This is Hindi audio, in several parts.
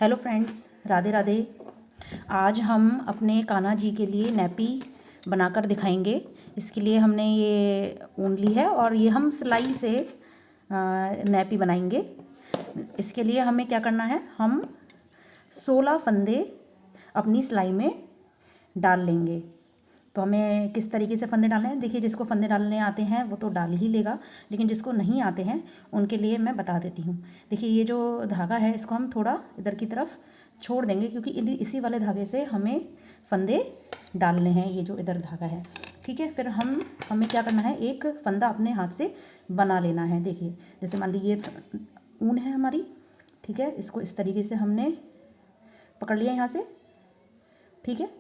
Hello friends, Radhe Radhe. आज हम अपने कान्हा जी के लिए नैपी बनाकर दिखाएंगे। इसके लिए हमने ये ऊन ली है और ये हम सिलाई से नैपी बनाएंगे। इसके लिए हमें क्या करना है, हम 16 फंदे अपनी सिलाई में डाल लेंगे। तो हमें किस तरीके से फंदे डालने हैं, देखिए जिसको फंदे डालने आते हैं वो तो डाल ही लेगा, लेकिन जिसको नहीं आते हैं उनके लिए मैं बता देती हूँ। देखिए ये जो धागा है इसको हम थोड़ा इधर की तरफ छोड़ देंगे, क्योंकि इसी वाले धागे से हमें फंदे डालने हैं। ये जो इधर धागा है, ठीक है। फिर हमें क्या करना है, एक फंदा अपने हाथ से बना लेना है। देखिए जैसे मान लीजिए ऊन है हमारी, ठीक है। इसको इस तरीके से हमने पकड़ लिया यहाँ से, ठीक है।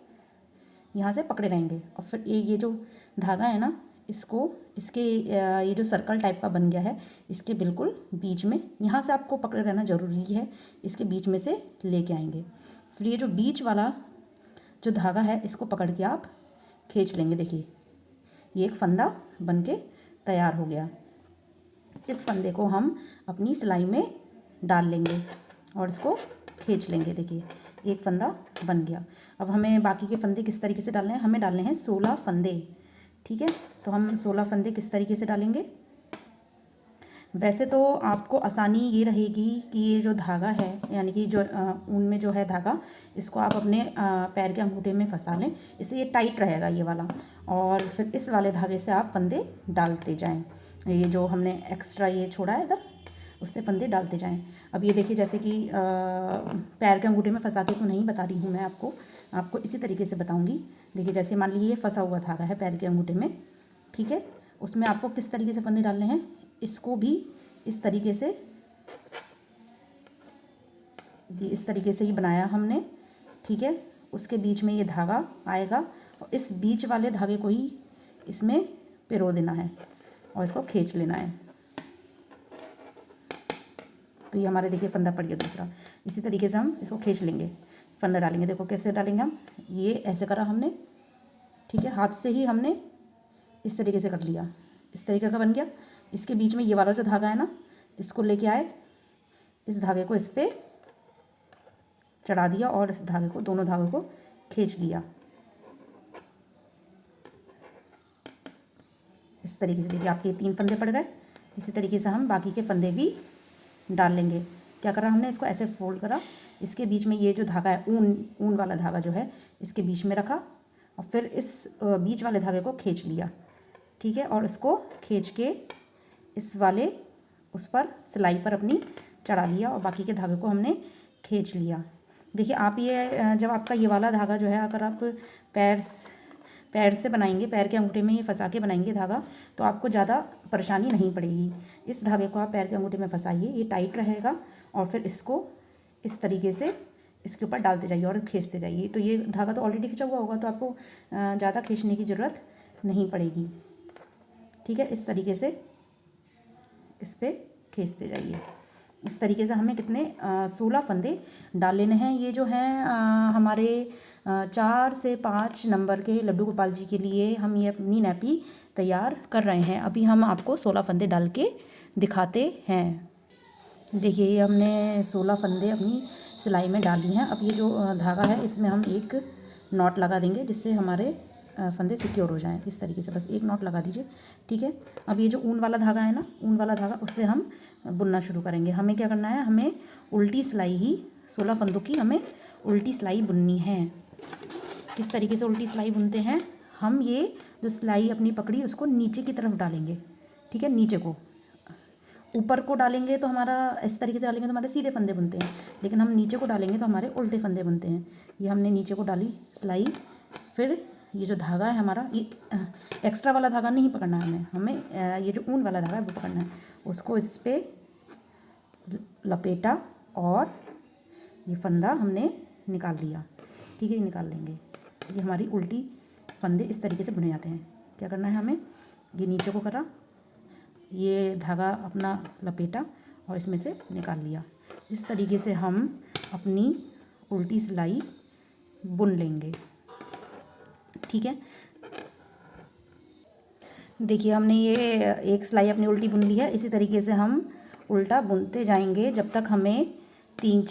यहाँ से पकड़े रहेंगे और फिर ये जो धागा है ना, इसके ये जो सर्कल टाइप का बन गया है, इसके बिल्कुल बीच में, यहाँ से आपको पकड़े रहना ज़रूरी है। इसके बीच में से लेके आएंगे। फिर ये जो बीच वाला जो धागा है इसको पकड़ के आप खींच लेंगे। देखिए ये एक फंदा बन के तैयार हो गया। इस फंदे को हम अपनी सिलाई में डाल लेंगे और इसको खींच लेंगे। देखिए एक फंदा बन गया। अब हमें बाकी के फंदे किस तरीके से डालने हैं, हमें डालने हैं 16 फंदे, ठीक है। तो हम 16 फंदे किस तरीके से डालेंगे, वैसे तो आपको आसानी ये रहेगी कि ये जो धागा है, यानी कि जो ऊन में जो है धागा, इसको आप अपने पैर के अंगूठे में फंसा लें। इससे ये टाइट रहेगा ये वाला, और फिर इस वाले धागे से आप फंदे डालते जाएं। ये जो हमने एक्स्ट्रा ये छोड़ा है इधर, उससे फंदे डालते जाएं। अब ये देखिए जैसे कि पैर के अंगूठे में फंसा के तो नहीं बता रही हूँ मैं आपको इसी तरीके से बताऊँगी। देखिए जैसे मान लीजिए ये फंसा हुआ धागा है पैर के अंगूठे में, ठीक है। उसमें आपको किस तरीके से फंदे डालने हैं, इसको भी इस तरीके से ही बनाया हमने, ठीक है। उसके बीच में ये धागा आएगा और इस बीच वाले धागे को ही इसमें पिरो देना है और इसको खींच लेना है। तो ये हमारे देखिए फंदा पड़ गया दूसरा। इसी तरीके से हम इसको खींच लेंगे, फंदा डालेंगे। देखो कैसे डालेंगे हम, ये ऐसे करा हमने, ठीक है। हाथ से ही हमने इस तरीके से कर लिया, इस तरीके का बन गया। इसके बीच में ये वाला जो धागा है ना, इसको लेके आए, इस धागे को इस पर चढ़ा दिया और इस धागे को, दोनों धागों को खींच लिया इस तरीके से। देखिए आपके 3 फंदे पड़ गए। इसी तरीके से हम बाकी के फंदे भी डाल लेंगे। क्या करा हमने, इसको ऐसे फोल्ड करा, इसके बीच में ये जो धागा है, ऊन वाला धागा जो है, इसके बीच में रखा और फिर इस बीच वाले धागे को खींच लिया, ठीक है। और इसको खींच के इस वाले उस पर सिलाई पर अपनी चढ़ा लिया और बाकी के धागे को हमने खींच लिया। देखिए आप ये जब आपका ये वाला धागा जो है, अगर आप पैर से बनाएंगे, पैर के अंगूठे में ये फंसा के बनाएंगे धागा, तो आपको ज़्यादा परेशानी नहीं पड़ेगी। इस धागे को आप पैर के अंगूठे में फंसाइए, ये टाइट रहेगा और फिर इसको इस तरीके से इसके ऊपर डालते जाइए और खींचते जाइए। तो ये धागा तो ऑलरेडी खिंचा हुआ होगा, तो आपको ज़्यादा खींचने की ज़रूरत नहीं पड़ेगी, ठीक है। इस तरीके से इस पर खींचते जाइए। इस तरीके से हमें कितने 16 फंदे डाल लेने हैं। ये जो हैं हमारे 4 से 5 नंबर के लड्डू गोपाल जी के लिए हम ये अपनी नैपी तैयार कर रहे हैं। अभी हम आपको 16 फंदे डाल के दिखाते हैं। देखिए ये हमने 16 फंदे अपनी सिलाई में डाल दी हैं। अब ये जो धागा है इसमें हम एक नॉट लगा देंगे, जिससे हमारे फंदे सिक्योर हो जाएं। इस तरीके से बस एक नॉट लगा दीजिए, ठीक है। अब ये जो ऊन वाला धागा है ना, ऊन वाला धागा, उससे हम बुनना शुरू करेंगे। हमें क्या करना है, हमें उल्टी सिलाई ही 16 फंदों की हमें उल्टी सिलाई बुननी है। किस तरीके से उल्टी सिलाई बुनते हैं, हम ये जो सिलाई अपनी पकड़ी उसको नीचे की तरफ डालेंगे, ठीक है। नीचे को, ऊपर को डालेंगे तो हमारा इस तरीके से डालेंगे तो हमारे सीधे फंदे बनते हैं, लेकिन हम नीचे को डालेंगे तो हमारे उल्टे फंदे बनते हैं। ये हमने नीचे को डाली सिलाई, फिर ये जो धागा है हमारा, ये एक्स्ट्रा वाला धागा नहीं पकड़ना है हमें ये जो ऊन वाला धागा है वो पकड़ना है। उसको इस पर लपेटा और ये फंदा हमने निकाल लिया, ठीक है। ये निकाल लेंगे। ये हमारी उल्टी फंदे इस तरीके से बुने जाते हैं। क्या करना है हमें, ये नीचे को करा, ये धागा अपना लपेटा और इसमें से निकाल लिया। इस तरीके से हम अपनी उल्टी सिलाई बुन लेंगे, ठीक है। देखिए हमने ये एक सिलाई अपनी उल्टी बुन ली है। इसी तरीके से हम उल्टा बुनते जाएंगे जब तक हमें 3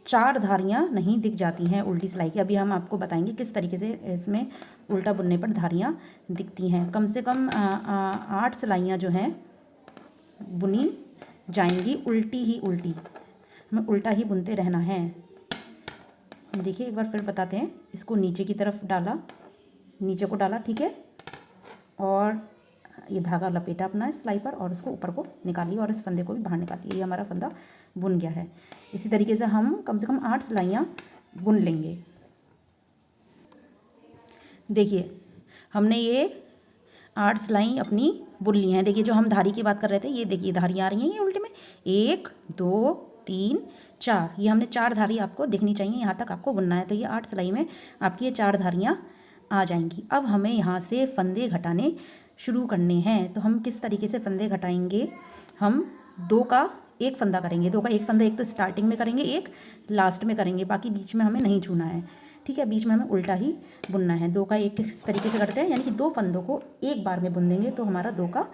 4 धारियाँ नहीं दिख जाती हैं उल्टी सिलाई की। अभी हम आपको बताएंगे किस तरीके से इसमें उल्टा बुनने पर धारियाँ दिखती हैं। कम से कम 8 सिलाइयाँ जो हैं बुनी जाएंगी उल्टी ही उल्टी, हमें उल्टा ही बुनते रहना है। देखिए एक बार फिर बताते हैं। इसको नीचे की तरफ डाला, नीचे को डाला, ठीक है, और ये धागा लपेटा अपना सिलाई पर और इसको ऊपर को निकालिए और इस फंदे को भी बाहर निकालिए। ये हमारा फंदा बुन गया है। इसी तरीके से हम कम से कम 8 सिलाइयाँ बुन लेंगे। देखिए हमने ये 8 सिलाई अपनी बुन ली हैं। देखिए जो हम धारी की बात कर रहे थे, ये देखिए धारियाँ आ रही हैं ये उल्टे में, 1 2 3 4, ये हमने 4 धारी आपको दिखनी चाहिए, यहाँ तक आपको बुनना है। तो ये 8 सिलाई में आपकी ये 4 धारियाँ आ जाएंगी। अब हमें यहाँ से फंदे घटाने शुरू करने हैं। तो हम किस तरीके से फंदे घटाएंगे, हम 2 का 1 फंदा करेंगे। 2 का 1 फंदा एक तो स्टार्टिंग में करेंगे, एक लास्ट में करेंगे, बाकी बीच में हमें नहीं छूना है, ठीक है, बीच में हमें उल्टा ही बुनना है। 2 का 1 किस तरीके से करते हैं, यानी कि 2 फंदों को एक बार में बुन देंगे तो हमारा 2 का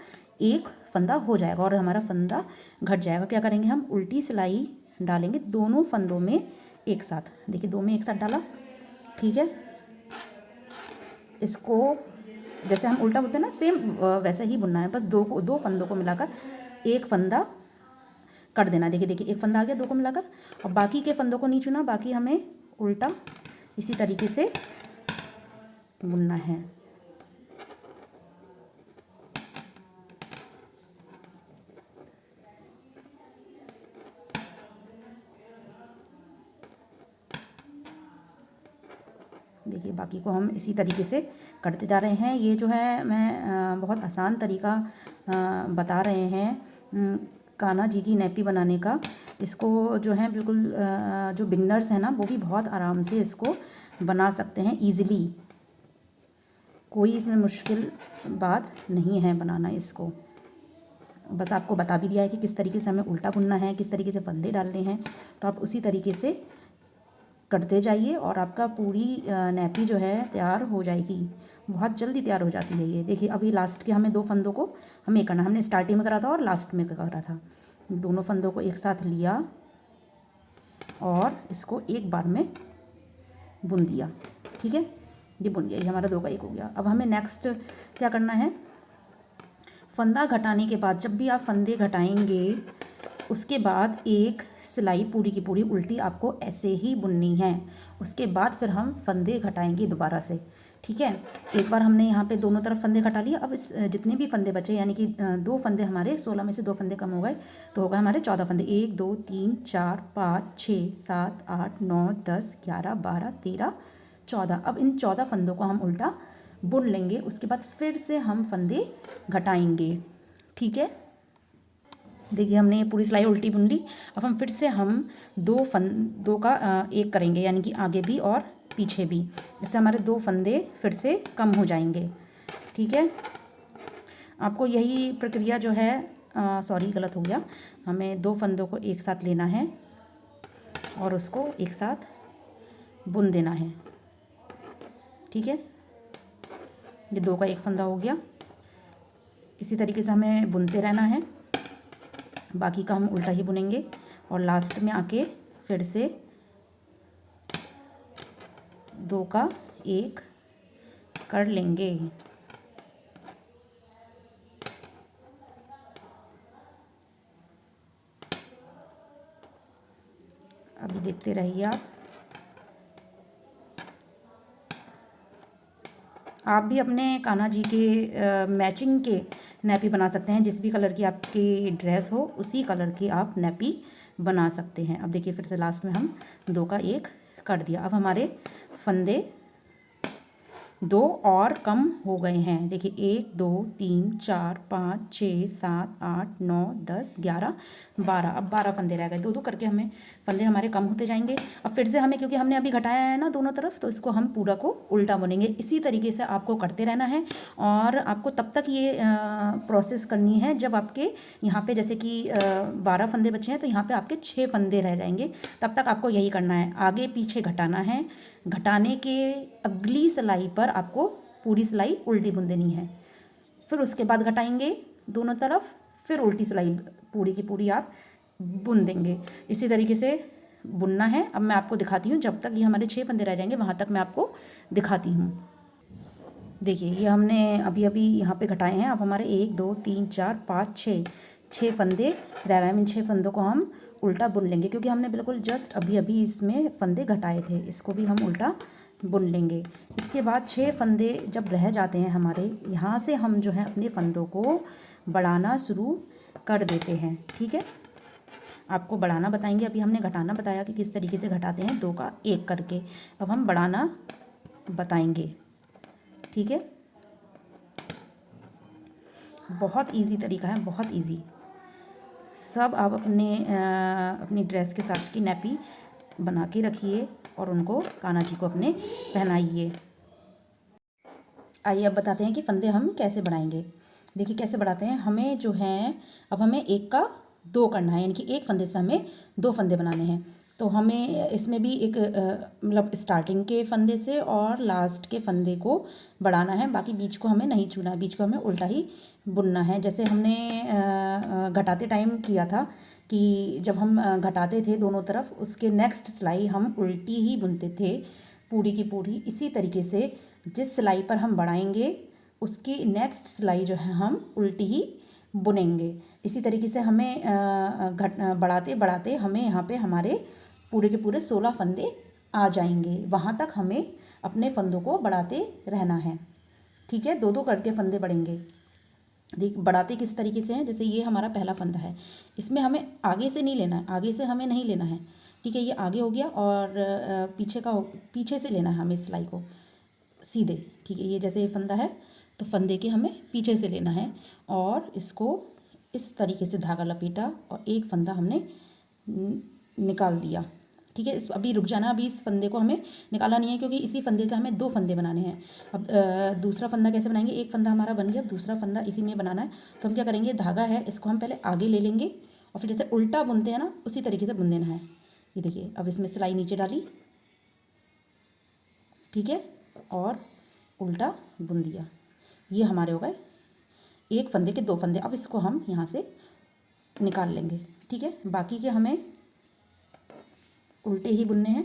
1 फंदा हो जाएगा और हमारा फंदा घट जाएगा। क्या करेंगे, हम उल्टी सिलाई डालेंगे दोनों फंदों में एक साथ। देखिए 2 में एक साथ डाला, ठीक है, इसको जैसे हम उल्टा बुनते हैं ना, सेम वैसे ही बुनना है। बस 2 फंदों को मिलाकर 1 फंदा कर देना। देखिए 1 फंदा आ गया 2 को मिलाकर, और बाकी के फंदों को नहीं चुना, बाकी हमें उल्टा इसी तरीके से बुनना है। देखिए बाकी को हम इसी तरीके से करते जा रहे हैं। ये जो है मैं बहुत आसान तरीका बता रहे हैं कान्हा जी की नैपी बनाने का। इसको जो है बिल्कुल जो बिगनर्स हैं ना, वो भी बहुत आराम से इसको बना सकते हैं ईज़िली। कोई इसमें मुश्किल बात नहीं है बनाना इसको। बस आपको बता भी दिया है कि किस तरीके से हमें उल्टा बुनना है, किस तरीके से फंदे डालने हैं, तो आप उसी तरीके से करते जाइए और आपका पूरी नैपी जो है तैयार हो जाएगी। बहुत जल्दी तैयार हो जाती है ये। देखिए अभी लास्ट के हमें 2 फंदों को हमें करना, हमने स्टार्टिंग में करा था और लास्ट में करा था। दोनों फंदों को एक साथ लिया और इसको एक बार में बुन दिया, ठीक है, ये बुन गया, ये हमारा 2 का 1 हो गया। अब हमें नेक्स्ट क्या करना है, फंदा घटाने के बाद जब भी आप फंदे घटाएंगे उसके बाद एक सिलाई पूरी की पूरी उल्टी आपको ऐसे ही बुननी है। उसके बाद फिर हम फंदे घटाएंगे दोबारा से, ठीक है। एक बार हमने यहाँ पे दोनों तरफ फंदे घटा लिए। अब इस जितने भी फंदे बचे, यानी कि 2 फंदे हमारे 16 में से 2 फंदे कम हो गए, तो हो गए हमारे 14 फंदे। 1 2 3 4 5 6 7 8 9 10 11 12 13 14। अब इन 14 फंदों को हम उल्टा बुन लेंगे। उसके बाद फिर से हम फंदे घटाएंगे, ठीक है। देखिए हमने पूरी सिलाई उल्टी बुन ली। अब हम फिर से हम 2 का 1 करेंगे, यानी कि आगे भी और पीछे भी। इससे हमारे 2 फंदे फिर से कम हो जाएंगे, ठीक है। आपको यही प्रक्रिया जो है सॉरी गलत हो गया, हमें 2 फंदों को एक साथ लेना है और उसको एक साथ बुन देना है, ठीक है। ये 2 का 1 फंदा हो गया। इसी तरीके से हमें बुनते रहना है, बाकी का हम उल्टा ही बुनेंगे और लास्ट में आके फिर से 2 का 1 कर लेंगे। अभी देखते रहिए आप भी अपने कान्हा जी के मैचिंग के नैपी बना सकते हैं। जिस भी कलर की आपकी ड्रेस हो उसी कलर की आप नैपी बना सकते हैं। अब देखिए फिर से लास्ट में हम 2 का 1 कर दिया। अब हमारे फंदे 2 और कम हो गए हैं। देखिए 1 2 3 4 5 6 7 8 9 10 11 12। अब 12 फंदे रह गए। 2 करके हमें फंदे हमारे कम होते जाएंगे। अब फिर से हमें, क्योंकि हमने अभी घटाया है ना दोनों तरफ, तो इसको हम पूरा को उल्टा बुनेंगे। इसी तरीके से आपको करते रहना है और आपको तब तक ये प्रोसेस करनी है जब आपके यहाँ पे जैसे कि 12 फंदे बचे हैं तो यहाँ पे आपके 6 फंदे रह जाएंगे। तब तक आपको यही करना है, आगे पीछे घटाना है। घटाने के अगली सिलाई पर आपको पूरी सिलाई उल्टी बुन देनी है। फिर उसके बाद घटाएंगे दोनों तरफ, फिर उल्टी सिलाई पूरी की पूरी आप बुन देंगे। इसी तरीके से बुनना है। अब मैं आपको दिखाती हूँ, जब तक ये हमारे 6 फंदे रह जाएंगे वहाँ तक मैं आपको दिखाती हूँ। देखिए ये हमने अभी अभी यहाँ पे घटाए हैं। अब हमारे 1 2 3 4 5 6 फंदे रह गए हैं। इन 6 फंदों को हम उल्टा बुन लेंगे, क्योंकि हमने बिल्कुल जस्ट अभी अभी इसमें फंदे घटाए थे। इसको भी हम उल्टा बुन लेंगे। इसके बाद 6 फंदे जब रह जाते हैं हमारे, यहाँ से हम जो है अपने फंदों को बढ़ाना शुरू कर देते हैं। ठीक है, आपको बढ़ाना बताएंगे। अभी हमने घटाना बताया कि किस तरीके से घटाते हैं, 2 का 1 करके। अब हम बढ़ाना बताएंगे। ठीक है, बहुत इजी तरीका है, बहुत इजी। सब आप अपनी ड्रेस के साथ की नैपी बना के रखिए और उनको कान्हा जी को अपने पहनाइए। आइए अब बताते हैं कि फंदे हम कैसे बढ़ाएंगे। देखिए कैसे बढ़ाते हैं। हमें जो है, अब हमें 1 का 2 करना है, यानी कि 1 फंदे से हमें 2 फंदे बनाने हैं। तो हमें इसमें भी एक मतलब स्टार्टिंग के फंदे से और लास्ट के फंदे को बढ़ाना है। बाकी बीच को हमें नहीं छूना है, बीच को हमें उल्टा ही बुनना है। जैसे हमने घटाते टाइम किया था कि जब हम घटाते थे दोनों तरफ, उसके नेक्स्ट सिलाई हम उल्टी ही बुनते थे पूरी की पूरी। इसी तरीके से जिस सिलाई पर हम बढ़ाएंगे उसकी नेक्स्ट सिलाई जो है हम उल्टी ही बुनेंगे। इसी तरीके से हमें बढ़ाते बढ़ाते हमें यहाँ पे हमारे पूरे के पूरे 16 फंदे आ जाएंगे। वहाँ तक हमें अपने फंदों को बढ़ाते रहना है। ठीक है, 2-2 करके फंदे बढ़ेंगे। देख बढ़ाते किस तरीके से हैं, जैसे ये हमारा पहला फंदा है, इसमें हमें आगे से नहीं लेना है, आगे से हमें नहीं लेना है। ठीक है, ये आगे हो गया और पीछे से लेना है हमें सिलाई को सीधे। ठीक है, ये जैसे ये फंदा है तो फंदे के हमें पीछे से लेना है और इसको इस तरीके से धागा लपेटा और एक फंदा हमने निकाल दिया। ठीक है, इस अभी रुक जाना, अभी इस फंदे को हमें निकाला नहीं है, क्योंकि इसी फंदे से हमें 2 फंदे बनाने हैं। अब दूसरा फंदा कैसे बनाएंगे। एक फंदा हमारा बन गया, अब दूसरा फंदा इसी में बनाना है। तो हम क्या करेंगे, धागा है इसको हम पहले आगे ले लेंगे और फिर जैसे उल्टा बुनते हैं ना, उसी तरीके से बुन देना है। ये देखिए, अब इसमें सिलाई नीचे डाली, ठीक है, और उल्टा बुन दिया। ये हमारे हो गए एक फंदे के 2 फंदे। अब इसको हम यहाँ से निकाल लेंगे। ठीक है, बाकी के हमें उल्टे ही बुनने हैं।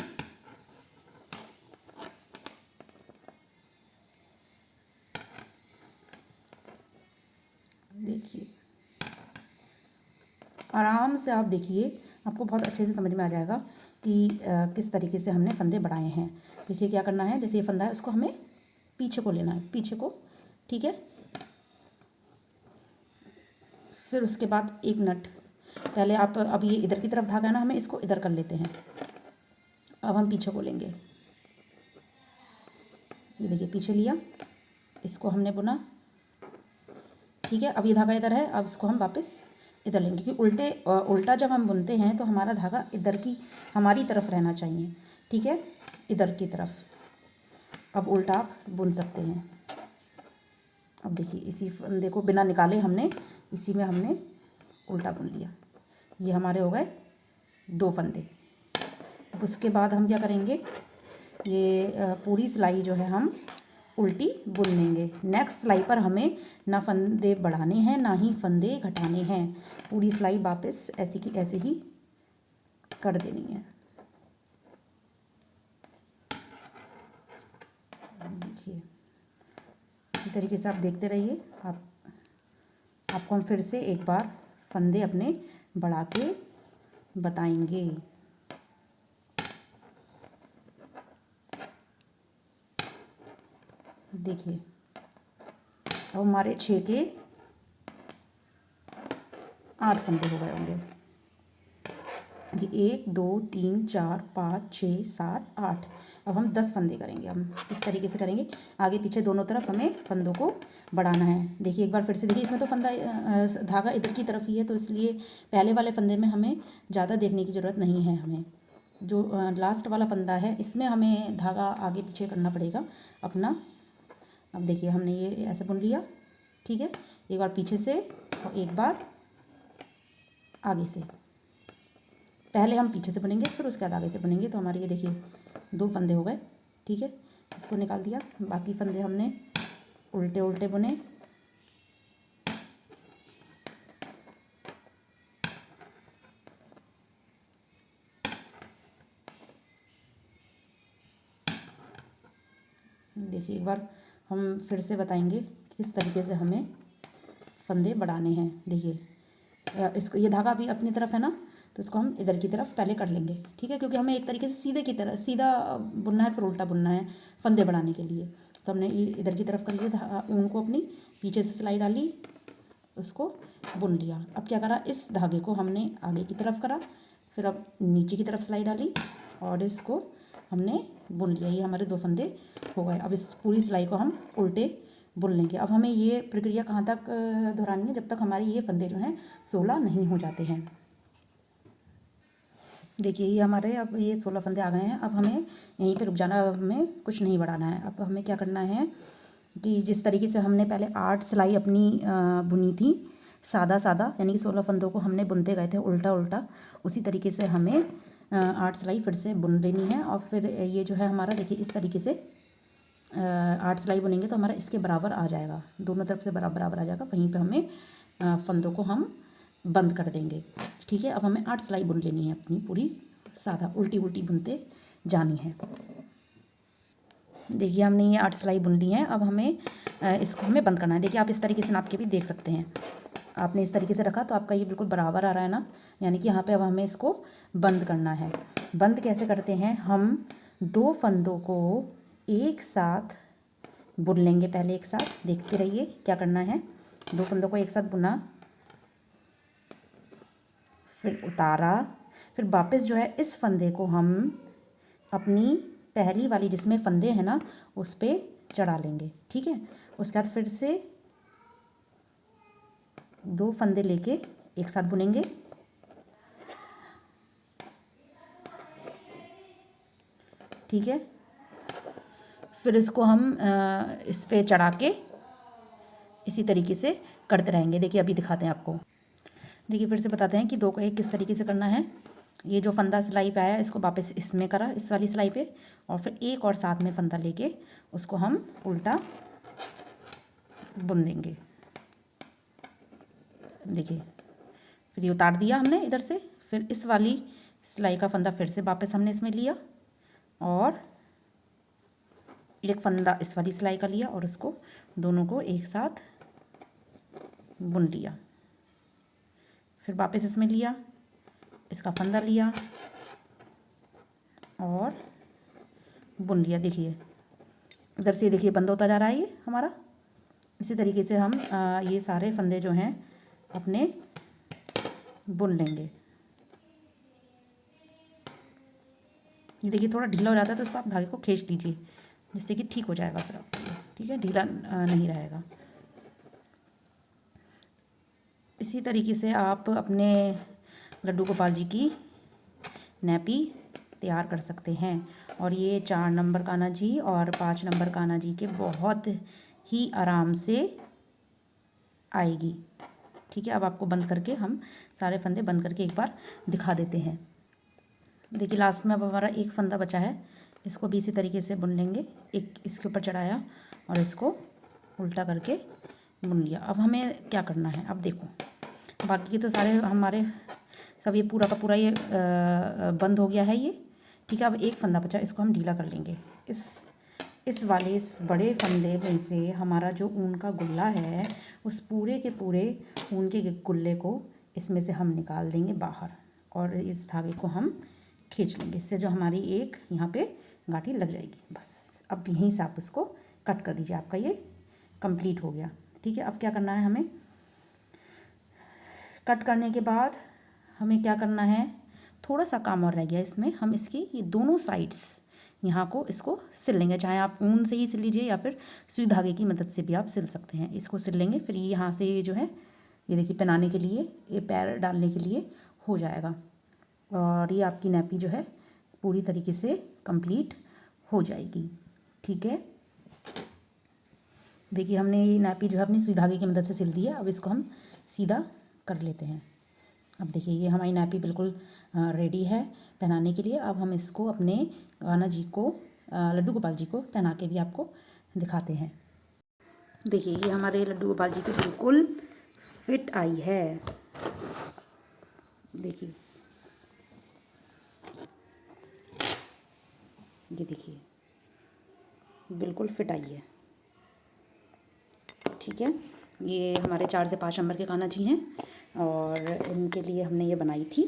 देखिए आराम से आप देखिए, आपको बहुत अच्छे से समझ में आ जाएगा कि किस तरीके से हमने फंदे बढ़ाए हैं। देखिए क्या करना है, जैसे ये फंदा है उसको हमें पीछे को लेना है, पीछे को। ठीक है, फिर उसके बाद एक नट, पहले आप अब ये इधर की तरफ धागा है ना, हमें इसको इधर कर लेते हैं। अब हम पीछे को लेंगे। ये देखिए पीछे लिया, इसको हमने बुना। ठीक है, अब ये धागा इधर है, अब इसको हम वापस इधर लेंगे, क्योंकि उल्टा जब हम बुनते हैं तो हमारा धागा इधर की हमारी तरफ रहना चाहिए। ठीक है, इधर की तरफ। अब उल्टा आप बुन सकते हैं। अब देखिए इसी फंदे को बिना निकाले हमने इसी में हमने उल्टा बुन लिया। ये हमारे हो गए 2 फंदे। अब उसके बाद हम क्या करेंगे, ये पूरी सिलाई जो है हम उल्टी बुन लेंगे। नेक्स्ट सिलाई पर हमें ना फंदे बढ़ाने हैं ना ही फंदे घटाने हैं। पूरी सिलाई वापस ऐसी की ऐसे ही कर देनी है। देखिए इसी तरीके से आप देखते रहिए। आपको हम फिर से एक बार फंदे अपने बढ़ा के बताएंगे। देखिए अब हमारे 6 के 8 फंदे हो गए होंगे। ये 1 2 3 4 5 6 7 8। अब हम 10 फंदे करेंगे। हम इस तरीके से करेंगे, आगे पीछे दोनों तरफ हमें फंदों को बढ़ाना है। देखिए एक बार फिर से देखिए, इसमें तो फंदा धागा इधर की तरफ ही है, तो इसलिए पहले वाले फंदे में हमें ज़्यादा देखने की ज़रूरत नहीं है। हमें जो लास्ट वाला फंदा है इसमें हमें धागा आगे पीछे करना पड़ेगा अपना। अब देखिए हमने ये ऐसे बुन लिया। ठीक है, एक बार पीछे से और एक बार आगे से। पहले हम पीछे से बुनेंगे फिर उसके बाद आगे से बुनेंगे। तो हमारे ये देखिए 2 फंदे हो गए। ठीक है, इसको निकाल दिया। बाकी फंदे हमने उल्टे उल्टे बुने। देखिए एक बार हम फिर से बताएंगे किस तरीके से हमें फंदे बढ़ाने हैं। देखिए इसको, ये धागा भी अपनी तरफ है ना, तो इसको हम इधर की तरफ पहले कर लेंगे, ठीक है, क्योंकि हमें एक तरीके से सीधे की तरह सीधा बुनना है, फिर उल्टा बुनना है फंदे बढ़ाने के लिए। तो हमने ये इधर की तरफ कर लिया, ऊन को अपनी पीछे से सिलाई डाली, उसको बुन लिया। अब क्या करा, इस धागे को हमने आगे की तरफ करा, फिर अब नीचे की तरफ सिलाई डाली और इसको हमने बुन लिया। ये हमारे 2 फंदे हो गए। अब इस पूरी सिलाई को हम उल्टे बुन लेंगे। अब हमें ये प्रक्रिया कहाँ तक दोहरानी है, जब तक हमारे ये फंदे जो हैं 16 नहीं हो जाते हैं। देखिए ये हमारे अब ये 16 फंदे आ गए हैं। अब हमें यहीं पे रुक जाना, अब हमें कुछ नहीं बढ़ाना है। अब हमें क्या करना है कि जिस तरीके से हमने पहले 8 सिलाई अपनी बुनी थी सादा सादा, यानी कि 16 फंदों को हमने बुनते गए थे उल्टा उल्टा, उसी तरीके से हमें 8 सिलाई फिर से बुन लेनी है। और फिर ये जो है हमारा, देखिए इस तरीके से 8 सिलाई बुनेंगे तो हमारा इसके बराबर आ जाएगा, दोनों तरफ से बराबर बराबर आ जाएगा। वहीं पे हमें फंदों को हम बंद कर देंगे, ठीक है। अब हमें 8 सिलाई बुन लेनी है अपनी पूरी सादा, उल्टी उल्टी बुनते जानी है। देखिए हमने ये 8 सिलाई बुन ली है। अब हमें इसको हमें बंद करना है। देखिए आप इस तरीके से नाप के भी देख सकते हैं, आपने इस तरीके से रखा तो आपका ये बिल्कुल बराबर आ रहा है ना, यानी कि यहाँ पे अब हमें इसको बंद करना है। बंद कैसे करते हैं, हम 2 फंदों को एक साथ बुन लेंगे। पहले एक साथ देखते रहिए क्या करना है। 2 फंदों को एक साथ बुना, फिर उतारा, फिर वापस जो है इस फंदे को हम अपनी पहली वाली जिसमें फंदे हैं ना उस पर चढ़ा लेंगे, ठीक है। उसके बाद फिर से 2 फंदे लेके एक साथ बुनेंगे, ठीक है। फिर इसको हम इस पे चढ़ा के इसी तरीके से करते रहेंगे। देखिए अभी दिखाते हैं आपको। देखिए फिर से बताते हैं कि 2 को 1 किस तरीके से करना है। ये जो फंदा सिलाई पे आया इसको वापस इसमें करा, इस वाली सिलाई पे, और फिर एक और साथ में फंदा लेके उसको हम उल्टा बुन देंगे। देखिए फिर ये उतार दिया हमने इधर से, फिर इस वाली सिलाई का फंदा फिर से वापस हमने इसमें लिया और एक फंदा इस वाली सिलाई का लिया और उसको दोनों को एक साथ बुन लिया। फिर वापस इसमें लिया, इसका फंदा लिया और बुन लिया। देखिए इधर से देखिए बंद होता जा रहा है ये हमारा। इसी तरीके से हम ये सारे फंदे जो हैं अपने बुन लेंगे। देखिए थोड़ा ढीला हो जाता है तो इसको आप धागे को खींच लीजिए, जिससे कि ठीक हो जाएगा फिर आपको ये, ठीक है, ढीला नहीं रहेगा। इसी तरीके से आप अपने लड्डू गोपाल जी की नैपी तैयार कर सकते हैं। और ये 4 नंबर कान्हा जी और 5 नंबर कान्हा जी के बहुत ही आराम से आएगी, ठीक है। अब आपको बंद करके हम सारे फंदे बंद करके एक बार दिखा देते हैं। देखिए लास्ट में अब हमारा एक फंदा बचा है, इसको भी इसी तरीके से बुन लेंगे। एक इसके ऊपर चढ़ाया और इसको उल्टा करके बुन लिया। अब हमें क्या करना है, अब देखो बाकी के तो सारे हमारे सब ये पूरा का पूरा ये बंद हो गया है ये, ठीक है। अब एक फंदा बचा, इसको हम ढीला कर लेंगे। इस वाले इस बड़े फंदे में से हमारा जो ऊन का गुल्ला है उस पूरे के पूरे ऊन के गुल्ले को इसमें से हम निकाल देंगे बाहर और इस धागे को हम खींच लेंगे। इससे जो हमारी एक यहाँ पे गांठी लग जाएगी, बस। अब यहीं से आप उसको कट कर दीजिए, आपका ये कंप्लीट हो गया, ठीक है। अब क्या करना है, हमें कट करने के बाद हमें क्या करना है, थोड़ा सा काम और रह गया इसमें। हम इसकी ये दोनों साइड्स यहाँ को इसको सिल लेंगे, चाहे आप ऊन से ही सिल लीजिए या फिर सुई धागे की मदद से भी आप सिल सकते हैं। इसको सिल लेंगे, फिर ये यहाँ से ये जो है ये देखिए पहनाने के लिए, ये पैर डालने के लिए हो जाएगा और ये आपकी नैपी जो है पूरी तरीके से कंप्लीट हो जाएगी, ठीक है। देखिए हमने ये नैपी जो है अपनी सुई धागे की मदद से सिल दी है। अब इसको हम सीधा कर लेते हैं। अब देखिए ये हमारी नैपी बिल्कुल रेडी है पहनाने के लिए। अब हम इसको अपने कान्हा जी को, लड्डू गोपाल जी को पहना के भी आपको दिखाते हैं। देखिए ये हमारे लड्डू गोपाल जी की बिल्कुल फिट आई है। देखिए ये देखिए बिल्कुल फिट आई है। ठीक है, ये हमारे 4 से 5 नंबर के कान्हा जी हैं और इनके लिए हमने ये बनाई थी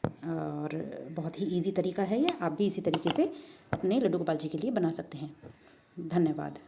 और बहुत ही इजी तरीका है ये। आप भी इसी तरीके से अपने लड्डू गोपाल जी के लिए बना सकते हैं। धन्यवाद।